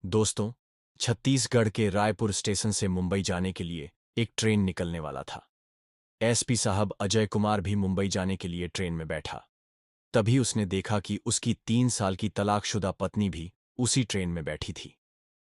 दोस्तों, छत्तीसगढ़ के रायपुर स्टेशन से मुंबई जाने के लिए एक ट्रेन निकलने वाला था। एसपी साहब अजय कुमार भी मुंबई जाने के लिए ट्रेन में बैठा। तभी उसने देखा कि उसकी 3 साल की तलाकशुदा पत्नी भी उसी ट्रेन में बैठी थी।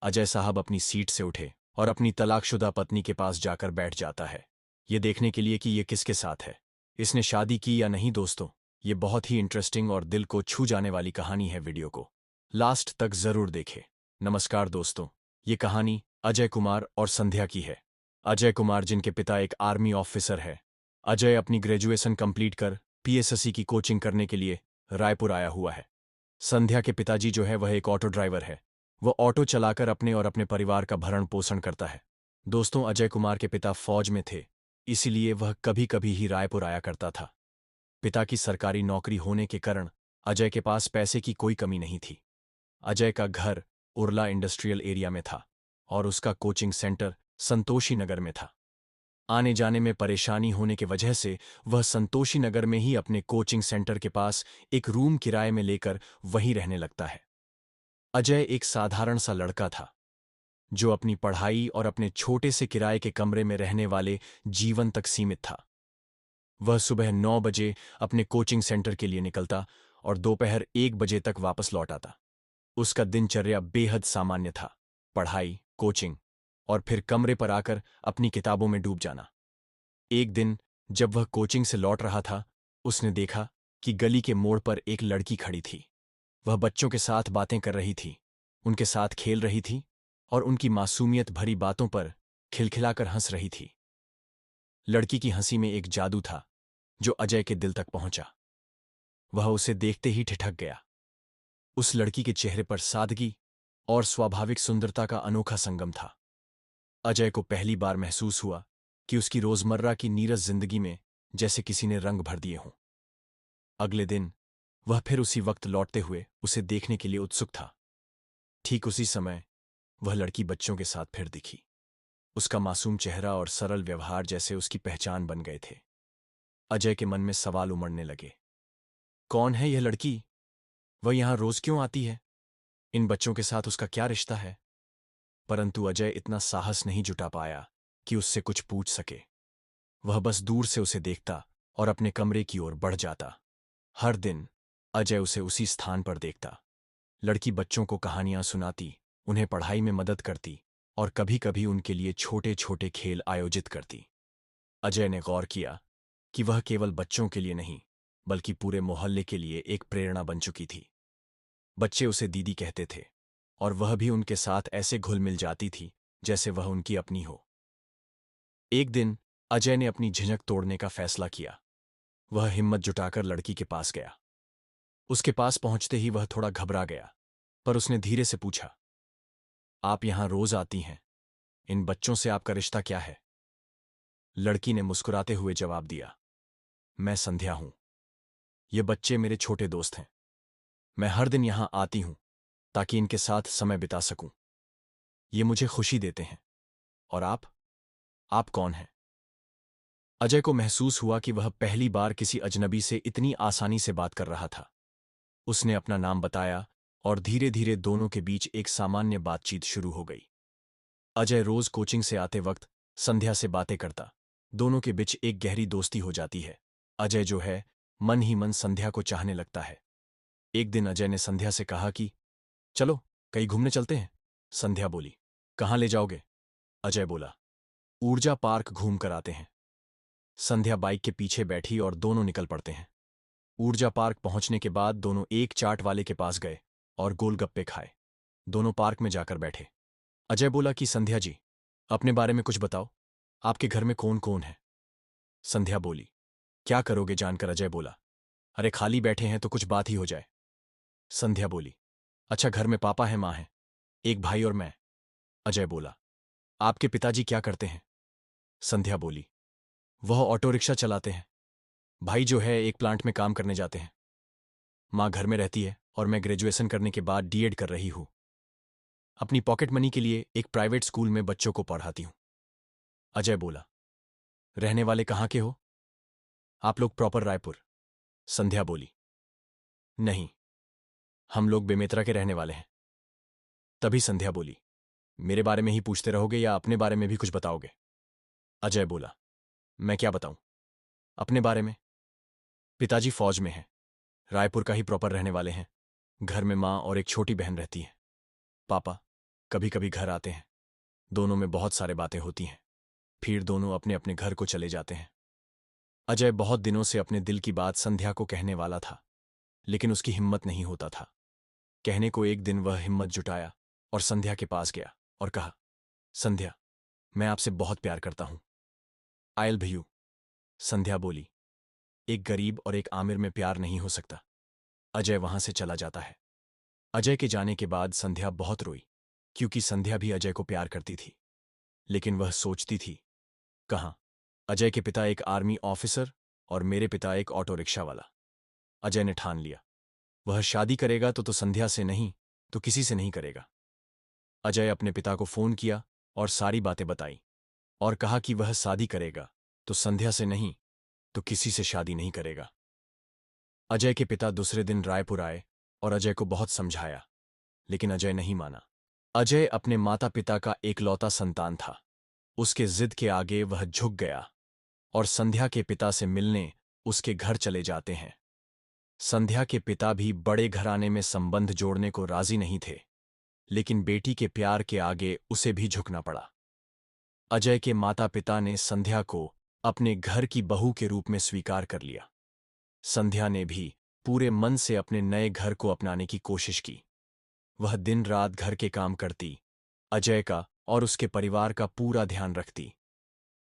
अजय साहब अपनी सीट से उठे और अपनी तलाकशुदा पत्नी के पास जाकर बैठ जाता है, ये देखने के लिए कि ये किसके साथ है, इसने शादी की या नहीं। दोस्तों, ये बहुत ही इंटरेस्टिंग और दिल को छू जाने वाली कहानी है। वीडियो को लास्ट तक जरूर देखें। नमस्कार दोस्तों, ये कहानी अजय कुमार और संध्या की है। अजय कुमार, जिनके पिता एक आर्मी ऑफिसर है। अजय अपनी ग्रेजुएशन कंप्लीट कर पीएसएससी की कोचिंग करने के लिए रायपुर आया हुआ है। संध्या के पिताजी जो है वह एक ऑटो ड्राइवर है। वो ऑटो चलाकर अपने और अपने परिवार का भरण पोषण करता है। दोस्तों, अजय कुमार के पिता फौज में थे, इसीलिए वह कभी कभी ही रायपुर आया करता था। पिता की सरकारी नौकरी होने के कारण अजय के पास पैसे की कोई कमी नहीं थी। अजय का घर उरला इंडस्ट्रियल एरिया में था और उसका कोचिंग सेंटर संतोषी नगर में था। आने जाने में परेशानी होने की वजह से वह संतोषी नगर में ही अपने कोचिंग सेंटर के पास एक रूम किराए में लेकर वहीं रहने लगता है। अजय एक साधारण सा लड़का था जो अपनी पढ़ाई और अपने छोटे से किराए के कमरे में रहने वाले जीवन तक सीमित था। वह सुबह 9 बजे अपने कोचिंग सेंटर के लिए निकलता और दोपहर 1 बजे तक वापस लौट आता। उसका दिनचर्या बेहद सामान्य था, पढ़ाई, कोचिंग और फिर कमरे पर आकर अपनी किताबों में डूब जाना। एक दिन जब वह कोचिंग से लौट रहा था, उसने देखा कि गली के मोड़ पर एक लड़की खड़ी थी। वह बच्चों के साथ बातें कर रही थी, उनके साथ खेल रही थी और उनकी मासूमियत भरी बातों पर खिलखिलाकर हंस रही थी। लड़की की हंसी में एक जादू था जो अजय के दिल तक पहुंचा। वह उसे देखते ही ठिठक गया। उस लड़की के चेहरे पर सादगी और स्वाभाविक सुंदरता का अनोखा संगम था। अजय को पहली बार महसूस हुआ कि उसकी रोजमर्रा की नीरस जिंदगी में जैसे किसी ने रंग भर दिए हों। अगले दिन वह फिर उसी वक्त लौटते हुए उसे देखने के लिए उत्सुक था। ठीक उसी समय वह लड़की बच्चों के साथ फिर दिखी। उसका मासूम चेहरा और सरल व्यवहार जैसे उसकी पहचान बन गए थे। अजय के मन में सवाल उमड़ने लगे। कौन है यह लड़की? वह यहां रोज क्यों आती है? इन बच्चों के साथ उसका क्या रिश्ता है? परंतु अजय इतना साहस नहीं जुटा पाया कि उससे कुछ पूछ सके। वह बस दूर से उसे देखता और अपने कमरे की ओर बढ़ जाता। हर दिन अजय उसे उसी स्थान पर देखता। लड़की बच्चों को कहानियां सुनाती, उन्हें पढ़ाई में मदद करती और कभी कभी उनके लिए छोटे छोटे खेल आयोजित करती। अजय ने गौर किया कि वह केवल बच्चों के लिए नहीं, बल्कि पूरे मोहल्ले के लिए एक प्रेरणा बन चुकी थी। बच्चे उसे दीदी कहते थे और वह भी उनके साथ ऐसे घुल मिल जाती थी जैसे वह उनकी अपनी हो। एक दिन अजय ने अपनी झिझक तोड़ने का फैसला किया। वह हिम्मत जुटाकर लड़की के पास गया। उसके पास पहुंचते ही वह थोड़ा घबरा गया, पर उसने धीरे से पूछा, आप यहां रोज आती हैं? इन बच्चों से आपका रिश्ता क्या है? लड़की ने मुस्कुराते हुए जवाब दिया, मैं संध्या हूं। ये बच्चे मेरे छोटे दोस्त हैं। मैं हर दिन यहां आती हूं ताकि इनके साथ समय बिता सकूं। ये मुझे खुशी देते हैं। और आप कौन हैं? अजय को महसूस हुआ कि वह पहली बार किसी अजनबी से इतनी आसानी से बात कर रहा था। उसने अपना नाम बताया और धीरे धीरे दोनों के बीच एक सामान्य बातचीत शुरू हो गई। अजय रोज कोचिंग से आते वक्त संध्या से बातें करता। दोनों के बीच एक गहरी दोस्ती हो जाती है। अजय जो है मन ही मन संध्या को चाहने लगता है। एक दिन अजय ने संध्या से कहा कि चलो कहीं घूमने चलते हैं। संध्या बोली, कहाँ ले जाओगे? अजय बोला, ऊर्जा पार्क घूम कर आते हैं। संध्या बाइक के पीछे बैठी और दोनों निकल पड़ते हैं। ऊर्जा पार्क पहुंचने के बाद दोनों एक चाट वाले के पास गए और गोलगप्पे खाए। दोनों पार्क में जाकर बैठे। अजय बोला कि संध्या जी, अपने बारे में कुछ बताओ। आपके घर में कौन कौन है? संध्या बोली, क्या करोगे जानकर? अजय बोला, अरे खाली बैठे हैं तो कुछ बात ही हो जाए। संध्या बोली, अच्छा घर में पापा है, माँ है, एक भाई और मैं। अजय बोला, आपके पिताजी क्या करते हैं? संध्या बोली, वह ऑटो रिक्शा चलाते हैं। भाई जो है एक प्लांट में काम करने जाते हैं। माँ घर में रहती है और मैं ग्रेजुएशन करने के बाद डीएड कर रही हूँ। अपनी पॉकेट मनी के लिए एक प्राइवेट स्कूल में बच्चों को पढ़ाती हूँ। अजय बोला, रहने वाले कहाँ के हो? आप लोग प्रॉपर रायपुर? संध्या बोली, नहीं, हम लोग बेमेतरा के रहने वाले हैं। तभी संध्या बोली, मेरे बारे में ही पूछते रहोगे या अपने बारे में भी कुछ बताओगे? अजय बोला, मैं क्या बताऊं अपने बारे में? पिताजी फौज में हैं, रायपुर का ही प्रॉपर रहने वाले हैं। घर में माँ और एक छोटी बहन रहती है। पापा कभी कभी घर आते हैं, दोनों में बहुत सारे बातें होती हैं, फिर दोनों अपने अपने घर को चले जाते हैं। अजय बहुत दिनों से अपने दिल की बात संध्या को कहने वाला था, लेकिन उसकी हिम्मत नहीं होता था कहने को। एक दिन वह हिम्मत जुटाया और संध्या के पास गया और कहा, संध्या, मैं आपसे बहुत प्यार करता हूं। I love you. संध्या बोली, एक गरीब और एक आमिर में प्यार नहीं हो सकता। अजय वहां से चला जाता है। अजय के जाने के बाद संध्या बहुत रोई, क्योंकि संध्या भी अजय को प्यार करती थी। लेकिन वह सोचती थी, कहाँ, अजय के पिता एक आर्मी ऑफिसर और मेरे पिता एक ऑटो रिक्शा वाला। अजय ने ठान लिया, वह शादी करेगा तो संध्या से नहीं तो किसी से नहीं करेगा। अजय अपने पिता को फोन किया और सारी बातें बताई और कहा कि वह शादी करेगा तो संध्या से नहीं तो किसी से शादी नहीं करेगा। अजय के पिता दूसरे दिन रायपुर आए और अजय को बहुत समझाया, लेकिन अजय नहीं माना। अजय अपने माता पिता का एकलौता संतान था। उसके जिद के आगे वह झुक गया और संध्या के पिता से मिलने उसके घर चले जाते हैं। संध्या के पिता भी बड़े घराने में संबंध जोड़ने को राजी नहीं थे, लेकिन बेटी के प्यार के आगे उसे भी झुकना पड़ा। अजय के माता पिता ने संध्या को अपने घर की बहू के रूप में स्वीकार कर लिया। संध्या ने भी पूरे मन से अपने नए घर को अपनाने की कोशिश की। वह दिन रात घर के काम करती, अजय का और उसके परिवार का पूरा ध्यान रखती।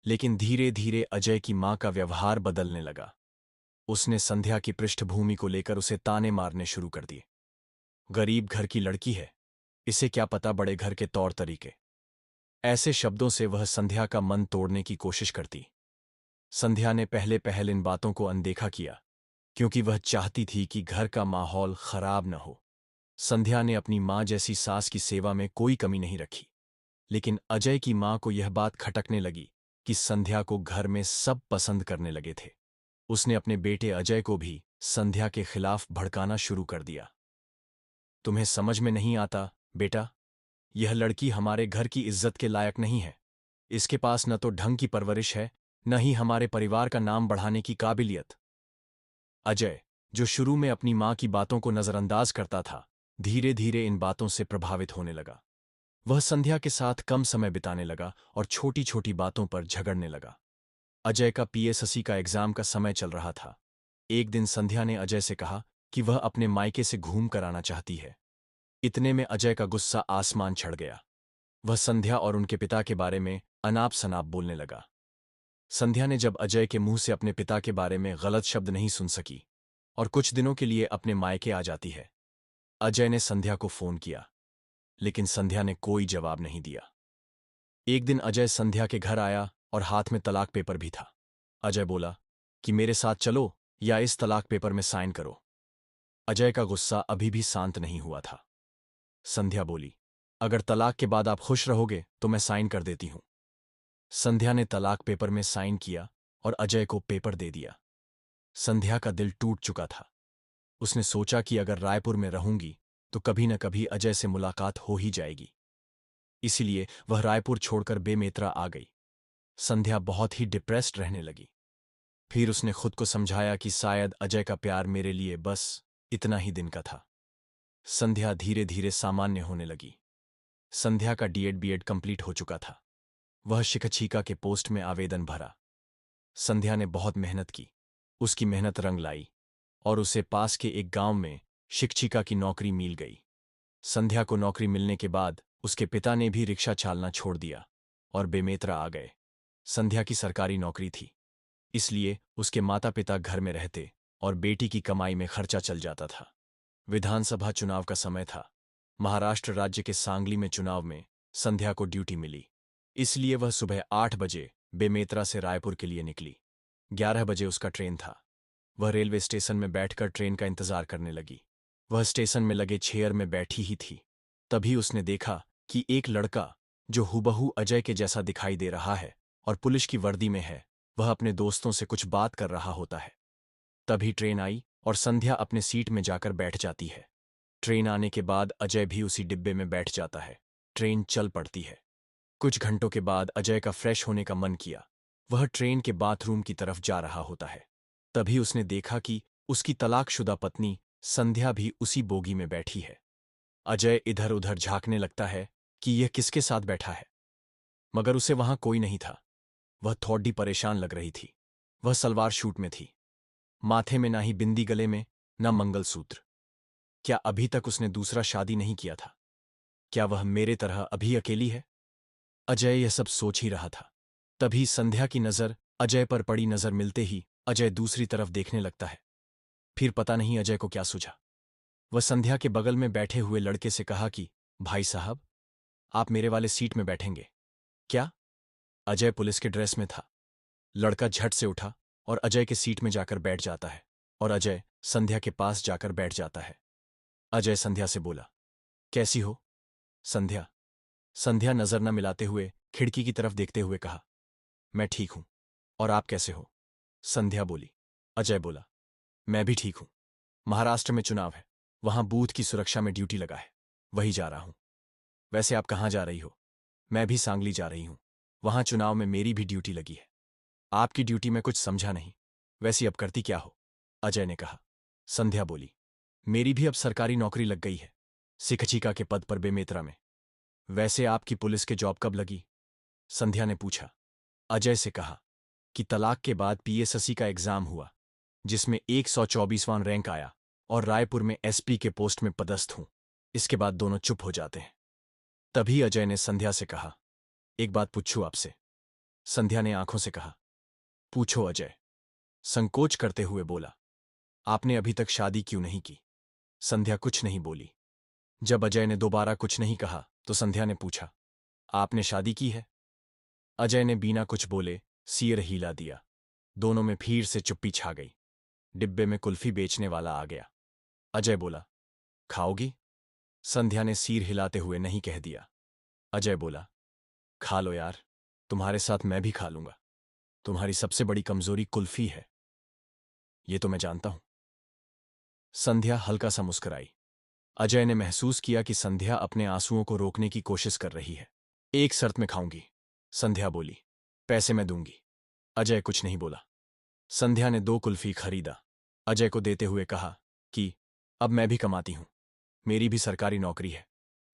लेकिन धीरे धीरे अजय की मां का व्यवहार बदलने लगा। उसने संध्या की पृष्ठभूमि को लेकर उसे ताने मारने शुरू कर दिए। गरीब घर की लड़की है, इसे क्या पता बड़े घर के तौर तरीके। ऐसे शब्दों से वह संध्या का मन तोड़ने की कोशिश करती। संध्या ने पहले पहल इन बातों को अनदेखा किया, क्योंकि वह चाहती थी कि घर का माहौल खराब न हो। संध्या ने अपनी मां जैसी सास की सेवा में कोई कमी नहीं रखी। लेकिन अजय की मां को यह बात खटकने लगी कि संध्या को घर में सब पसंद करने लगे थे। उसने अपने बेटे अजय को भी संध्या के खिलाफ भड़काना शुरू कर दिया। तुम्हें समझ में नहीं आता बेटा, यह लड़की हमारे घर की इज्जत के लायक नहीं है। इसके पास न तो ढंग की परवरिश है, न ही हमारे परिवार का नाम बढ़ाने की काबिलियत। अजय, जो शुरू में अपनी मां की बातों को नजरअंदाज करता था, धीरे धीरे इन बातों से प्रभावित होने लगा। वह संध्या के साथ कम समय बिताने लगा और छोटी छोटी बातों पर झगड़ने लगा। अजय का पीएससी का एग्जाम का समय चल रहा था। एक दिन संध्या ने अजय से कहा कि वह अपने मायके से घूम कर आना चाहती है। इतने में अजय का गुस्सा आसमान छड़ गया। वह संध्या और उनके पिता के बारे में अनाप शनाप बोलने लगा। संध्या ने जब अजय के मुंह से अपने पिता के बारे में गलत शब्द नहीं सुन सकी और कुछ दिनों के लिए अपने मायके आ जाती है। अजय ने संध्या को फोन किया, लेकिन संध्या ने कोई जवाब नहीं दिया। एक दिन अजय संध्या के घर आया और हाथ में तलाक पेपर भी था। अजय बोला कि मेरे साथ चलो या इस तलाक पेपर में साइन करो। अजय का गुस्सा अभी भी शांत नहीं हुआ था। संध्या बोली, अगर तलाक के बाद आप खुश रहोगे तो मैं साइन कर देती हूं। संध्या ने तलाक पेपर में साइन किया और अजय को पेपर दे दिया। संध्या का दिल टूट चुका था। उसने सोचा कि अगर रायपुर में रहूंगी तो कभी न कभी अजय से मुलाकात हो ही जाएगी। इसीलिए वह रायपुर छोड़कर बेमेतरा आ गई। संध्या बहुत ही डिप्रेस्ड रहने लगी। फिर उसने खुद को समझाया कि शायद अजय का प्यार मेरे लिए बस इतना ही दिन का था। संध्या धीरे धीरे सामान्य होने लगी। संध्या का डीएड बीएड कंप्लीट हो चुका था। वह शिक्षिका के पोस्ट में आवेदन भरा। संध्या ने बहुत मेहनत की। उसकी मेहनत रंग लाई और उसे पास के एक गांव में शिक्षिका की नौकरी मिल गई। संध्या को नौकरी मिलने के बाद उसके पिता ने भी रिक्शा चालना छोड़ दिया और बेमेतरा आ गए। संध्या की सरकारी नौकरी थी, इसलिए उसके माता पिता घर में रहते और बेटी की कमाई में खर्चा चल जाता था। विधानसभा चुनाव का समय था। महाराष्ट्र राज्य के सांगली में चुनाव में संध्या को ड्यूटी मिली, इसलिए वह सुबह 8 बजे बेमेतरा से रायपुर के लिए निकली। 11 बजे उसका ट्रेन था। वह रेलवे स्टेशन में बैठकर ट्रेन का इंतजार करने लगी। वह स्टेशन में लगे चेयर में बैठी ही थी। तभी उसने देखा कि एक लड़का जो हुबहू अजय के जैसा दिखाई दे रहा है और पुलिस की वर्दी में है, वह अपने दोस्तों से कुछ बात कर रहा होता है। तभी ट्रेन आई और संध्या अपने सीट में जाकर बैठ जाती है। ट्रेन आने के बाद अजय भी उसी डिब्बे में बैठ जाता है। ट्रेन चल पड़ती है। कुछ घंटों के बाद अजय का फ्रेश होने का मन किया। वह ट्रेन के बाथरूम की तरफ जा रहा होता है। तभी उसने देखा कि उसकी तलाकशुदा पत्नी संध्या भी उसी बोगी में बैठी है। अजय इधर उधर झांकने लगता है कि यह किसके साथ बैठा है, मगर उसे वहां कोई नहीं था। वह थोड़ी परेशान लग रही थी। वह सलवार सूट में थी। माथे में ना ही बिंदी, गले में न मंगलसूत्र। क्या अभी तक उसने दूसरा शादी नहीं किया था? क्या वह मेरे तरह अभी अकेली है? अजय यह सब सोच ही रहा था। तभी संध्या की नजर अजय पर पड़ी। नजर मिलते ही अजय दूसरी तरफ देखने लगता है। फिर पता नहीं अजय को क्या सूझा। वह संध्या के बगल में बैठे हुए लड़के से कहा कि भाई साहब, आप मेरे वाले सीट में बैठेंगे क्या? अजय पुलिस के ड्रेस में था। लड़का झट से उठा और अजय के सीट में जाकर बैठ जाता है और अजय संध्या के पास जाकर बैठ जाता है। अजय संध्या से बोला, कैसी हो संध्या? संध्या नजर न मिलाते हुए खिड़की की तरफ देखते हुए कहा, मैं ठीक हूं। और आप कैसे हो? संध्या बोली। अजय बोला, मैं भी ठीक हूं। महाराष्ट्र में चुनाव है, वहां बूथ की सुरक्षा में ड्यूटी लगा है, वही जा रहा हूं। वैसे आप कहाँ जा रही हो? मैं भी सांगली जा रही हूं, वहां चुनाव में मेरी भी ड्यूटी लगी है। आपकी ड्यूटी में कुछ समझा नहीं, वैसी अब करती क्या हो? अजय ने कहा। संध्या बोली, मेरी भी अब सरकारी नौकरी लग गई है, शिक्षिका के पद पर बेमेतरा में। वैसे आपकी पुलिस के जॉब कब लगी? संध्या ने पूछा। अजय से कहा कि तलाक के बाद पीएसएससी का एग्जाम हुआ, जिसमें 124वां रैंक आया और रायपुर में एसपी के पोस्ट में पदस्थ हूं। इसके बाद दोनों चुप हो जाते हैं। तभी अजय ने संध्या से कहा, एक बात पूछूं आपसे? संध्या ने आंखों से कहा, पूछो अजय। संकोच करते हुए बोला, आपने अभी तक शादी क्यों नहीं की? संध्या कुछ नहीं बोली। जब अजय ने दोबारा कुछ नहीं कहा तो संध्या ने पूछा, आपने शादी की है? अजय ने बिना कुछ बोले सिर हिला दिया। दोनों में फिर से चुप्पी छा गई। डिब्बे में कुल्फी बेचने वाला आ गया। अजय बोला, खाओगी? संध्या ने सिर हिलाते हुए नहीं कह दिया। अजय बोला, खा लो यार, तुम्हारे साथ मैं भी खा लूंगा। तुम्हारी सबसे बड़ी कमजोरी कुल्फी है, ये तो मैं जानता हूं। संध्या हल्का सा मुस्कुराई। अजय ने महसूस किया कि संध्या अपने आंसुओं को रोकने की कोशिश कर रही है। एक शर्त में खाऊंगी, संध्या बोली। पैसे मैं दूंगी। अजय कुछ नहीं बोला। संध्या ने 2 कुल्फी खरीदा। अजय को देते हुए कहा कि अब मैं भी कमाती हूं, मेरी भी सरकारी नौकरी है।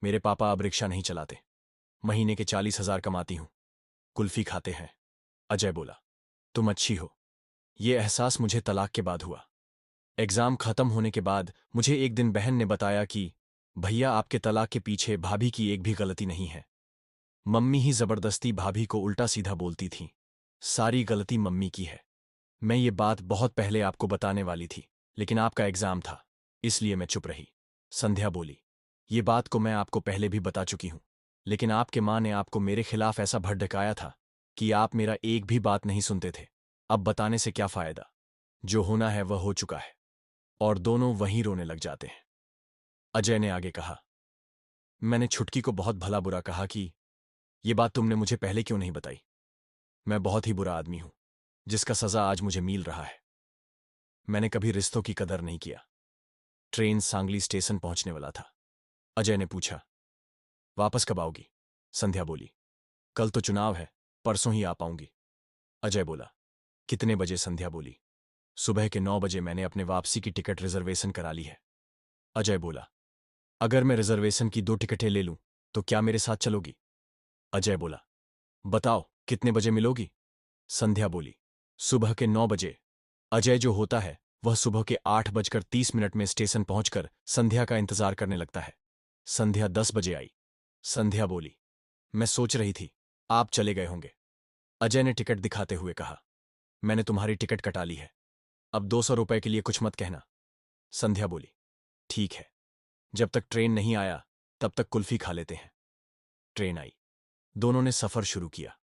मेरे पापा अब रिक्शा नहीं चलाते, महीने के 40,000 कमाती हूं। कुल्फी खाते हैं। अजय बोला, तुम अच्छी हो। ये एहसास मुझे तलाक के बाद हुआ। एग्जाम खत्म होने के बाद मुझे एक दिन बहन ने बताया कि भैया, आपके तलाक के पीछे भाभी की एक भी गलती नहीं है। मम्मी ही जबरदस्ती भाभी को उल्टा सीधा बोलती थीं। सारी गलती मम्मी की है। मैं ये बात बहुत पहले आपको बताने वाली थी, लेकिन आपका एग्जाम था, इसलिए मैं चुप रही। संध्या बोली, ये बात को मैं आपको पहले भी बता चुकी हूं, लेकिन आपके मां ने आपको मेरे खिलाफ ऐसा भड़काया था कि आप मेरा एक भी बात नहीं सुनते थे। अब बताने से क्या फायदा? जो होना है वह हो चुका है। और दोनों वहीं रोने लग जाते हैं। अजय ने आगे कहा, मैंने छुटकी को बहुत भला बुरा कहा कि ये बात तुमने मुझे पहले क्यों नहीं बताई। मैं बहुत ही बुरा आदमी हूं, जिसका सजा आज मुझे मिल रहा है। मैंने कभी रिश्तों की कदर नहीं किया। ट्रेन सांगली स्टेशन पहुंचने वाला था। अजय ने पूछा, वापस कब आओगी? संध्या बोली, कल तो चुनाव है, परसों ही आ पाऊंगी। अजय बोला, कितने बजे? संध्या बोली, सुबह के 9 बजे मैंने अपने वापसी की टिकट रिजर्वेशन करा ली है। अजय बोला, अगर मैं रिजर्वेशन की 2 टिकटें ले लूं तो क्या मेरे साथ चलोगी? अजय बोला, बताओ कितने बजे मिलोगी? संध्या बोली, सुबह के 9 बजे। अजय जो होता है वह सुबह के 8:30 में स्टेशन पहुंचकर संध्या का इंतजार करने लगता है। संध्या 10 बजे आई। संध्या बोली, मैं सोच रही थी आप चले गए होंगे। अजय ने टिकट दिखाते हुए कहा, मैंने तुम्हारी टिकट कटा ली है, अब 200 रुपए के लिए कुछ मत कहना। संध्या बोली, ठीक है, जब तक ट्रेन नहीं आया तब तक कुल्फी खा लेते हैं। ट्रेन आई। दोनों ने सफर शुरू किया।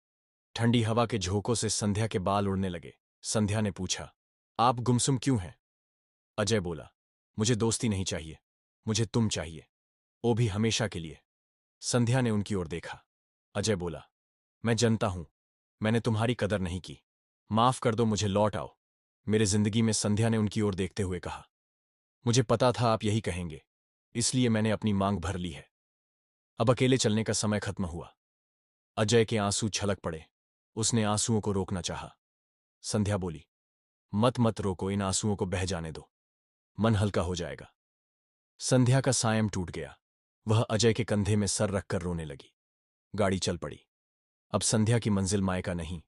ठंडी हवा के झोंकों से संध्या के बाल उड़ने लगे। संध्या ने पूछा, आप गुमसुम क्यों हैं? अजय बोला, मुझे दोस्ती नहीं चाहिए, मुझे तुम चाहिए, वो भी हमेशा के लिए। संध्या ने उनकी ओर देखा। अजय बोला, मैं जानता हूं, मैंने तुम्हारी कदर नहीं की, माफ कर दो, मुझे लौट आओ मेरे जिंदगी में। संध्या ने उनकी ओर देखते हुए कहा, मुझे पता था आप यही कहेंगे, इसलिए मैंने अपनी मांग भर ली है। अब अकेले चलने का समय खत्म हुआ। अजय के आंसू छलक पड़े। उसने आंसुओं को रोकना चाहा। संध्या बोली, मत मत रोको, इन आंसुओं को बह जाने दो, मन हल्का हो जाएगा। संध्या का सायं टूट गया। वह अजय के कंधे में सर रखकर रोने लगी। गाड़ी चल पड़ी। अब संध्या की मंजिल मायका नहीं,